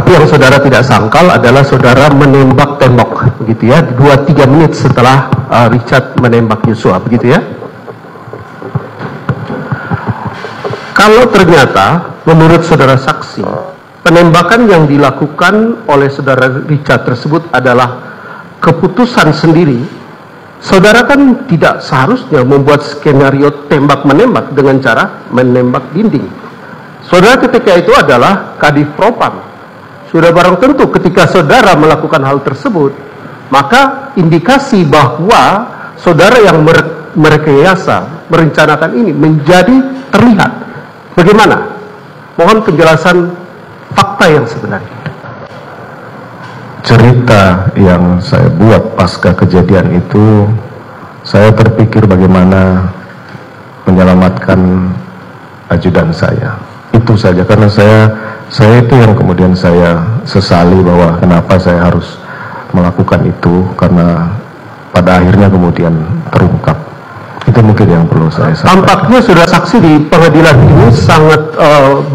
Tapi yang saudara tidak sangkal adalah saudara menembak tembok, begitu ya, 2-3 menit setelah Richard menembak Yosua, begitu ya. Kalau ternyata menurut saudara saksi, penembakan yang dilakukan oleh saudara Richard tersebut adalah keputusan sendiri, saudara kan tidak seharusnya membuat skenario tembak-menembak dengan cara menembak dinding. Saudara ketika itu adalah Kadif Propam. Sudah barang tentu ketika saudara melakukan hal tersebut, maka indikasi bahwa saudara yang merekayasa, merencanakan ini menjadi terlihat. Bagaimana? Mohon penjelasan fakta yang sebenarnya. Cerita yang saya buat pasca kejadian itu, saya terpikir bagaimana menyelamatkan ajudan saya. Itu saja, karena saya itu yang kemudian saya sesali bahwa kenapa saya harus melakukan itu, karena pada akhirnya kemudian terungkap. Itu mungkin yang perlu saya sampaikan. Tampaknya sudah saksi di pengadilan ini sangat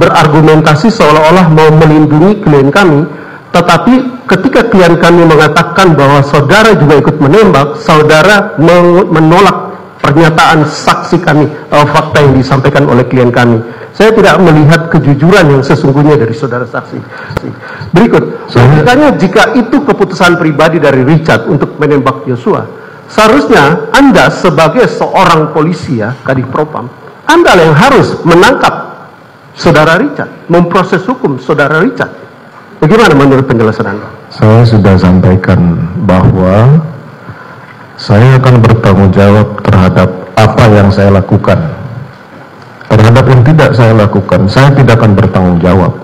berargumentasi seolah-olah mau melindungi klien kami, tetapi ketika klien kami mengatakan bahwa saudara juga ikut menembak, saudara menolak pernyataan saksi kami, fakta yang disampaikan oleh klien kami. Saya tidak melihat kejujuran yang sesungguhnya dari saudara saksi. Berikut, logikanya jika itu keputusan pribadi dari Richard untuk menembak Yosua, seharusnya Anda sebagai seorang polisi ya, Kadif Propam, Anda yang harus menangkap saudara Richard, memproses hukum saudara Richard. Bagaimana menurut penjelasan Anda? Saya sudah sampaikan bahwa saya akan bertanggung jawab terhadap apa yang saya lakukan. Terhadap yang tidak saya lakukan, saya tidak akan bertanggung jawab.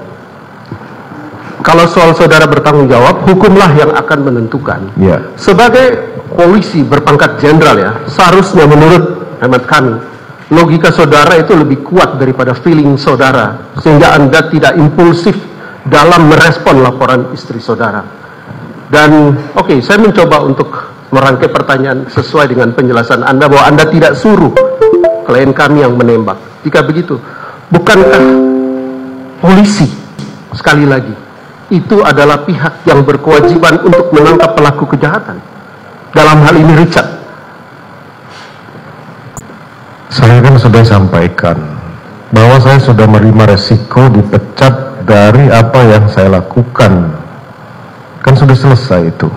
Kalau soal saudara bertanggung jawab, hukumlah yang akan menentukan. Ya. Sebagai polisi berpangkat jenderal ya, seharusnya menurut hemat kami, logika saudara itu lebih kuat daripada feeling saudara, sehingga Anda tidak impulsif dalam merespon laporan istri saudara. Dan oke, saya mencoba untuk merangkai pertanyaan sesuai dengan penjelasan Anda bahwa Anda tidak suruh klien kami yang menembak. Jika begitu, bukankah polisi, sekali lagi, itu adalah pihak yang berkewajiban untuk menangkap pelaku kejahatan? Dalam hal ini Richard. Saya kan sudah sampaikan bahwa saya sudah menerima resiko dipecat dari apa yang saya lakukan. Kan sudah selesai itu.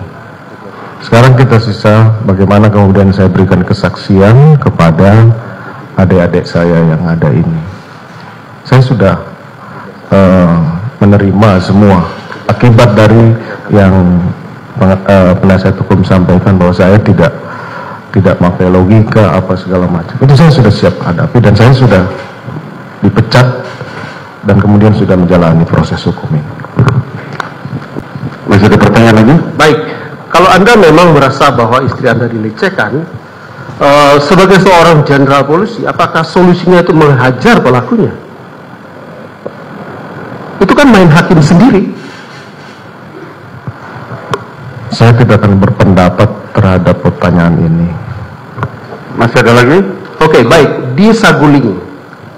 Sekarang kita sisa bagaimana kemudian saya berikan kesaksian kepada adik-adik saya yang ada ini. Saya sudah menerima semua akibat dari yang penasihat hukum sampaikan bahwa saya tidak pakai logika apa segala macam. Itu saya sudah siap hadapi dan saya sudah dipecat dan kemudian sudah menjalani proses hukum ini. Masih ada pertanyaan lagi? Baik, kalau Anda memang merasa bahwa istri Anda dilecehkan, sebagai seorang jenderal polisi, apakah solusinya itu menghajar pelakunya? Itu kan main hakim sendiri. Saya tidak akan berpendapat terhadap pertanyaan ini. Masih ada lagi? Oke, baik. Di Saguling,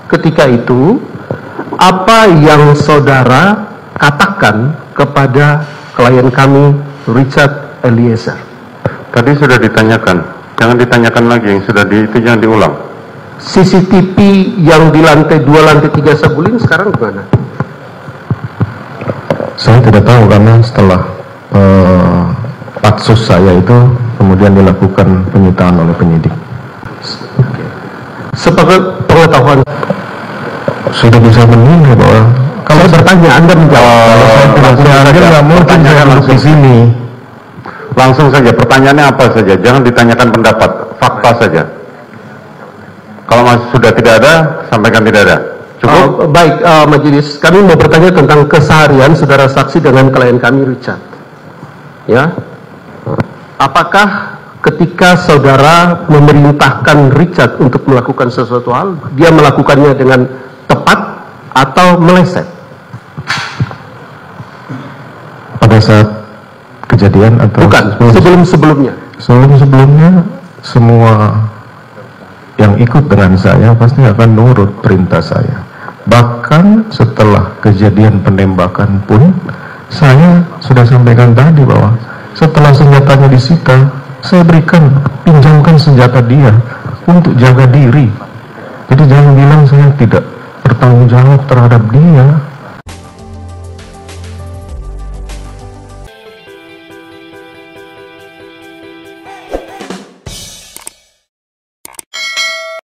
ketika itu, apa yang saudara katakan kepada klien kami, Richard Eliezer? Tadi sudah ditanyakan. Jangan ditanyakan lagi, yang sudah itu jangan diulang. CCTV yang di lantai 2, lantai 3 Saguling sekarang gimana? Saya tidak tahu karena setelah patsus saya itu kemudian dilakukan penyitaan oleh penyidik. Sebagai pengetahuan, sudah bisa menilai bahwa kalau bertanya Anda menjawab. Saya nggak mungkin saya masuk di sini. Langsung saja, pertanyaannya apa saja, jangan ditanyakan pendapat, fakta saja. Kalau masih sudah tidak ada, sampaikan tidak ada. Cukup? Baik, majelis, kami mau bertanya tentang keseharian saudara saksi dengan klien kami Richard. Ya, apakah ketika saudara memerintahkan Richard untuk melakukan sesuatu hal, dia melakukannya dengan tepat atau meleset? Pada saat kejadian atau bukan, sebelum-sebelumnya? Sebelum-sebelumnya semua yang ikut dengan saya pasti akan nurut perintah saya. Bahkan setelah kejadian penembakan pun Saya sudah sampaikan tadi bahwa setelah senjatanya disita, saya pinjamkan senjata dia untuk jaga diri. Jadi jangan bilang saya tidak bertanggung jawab terhadap dia.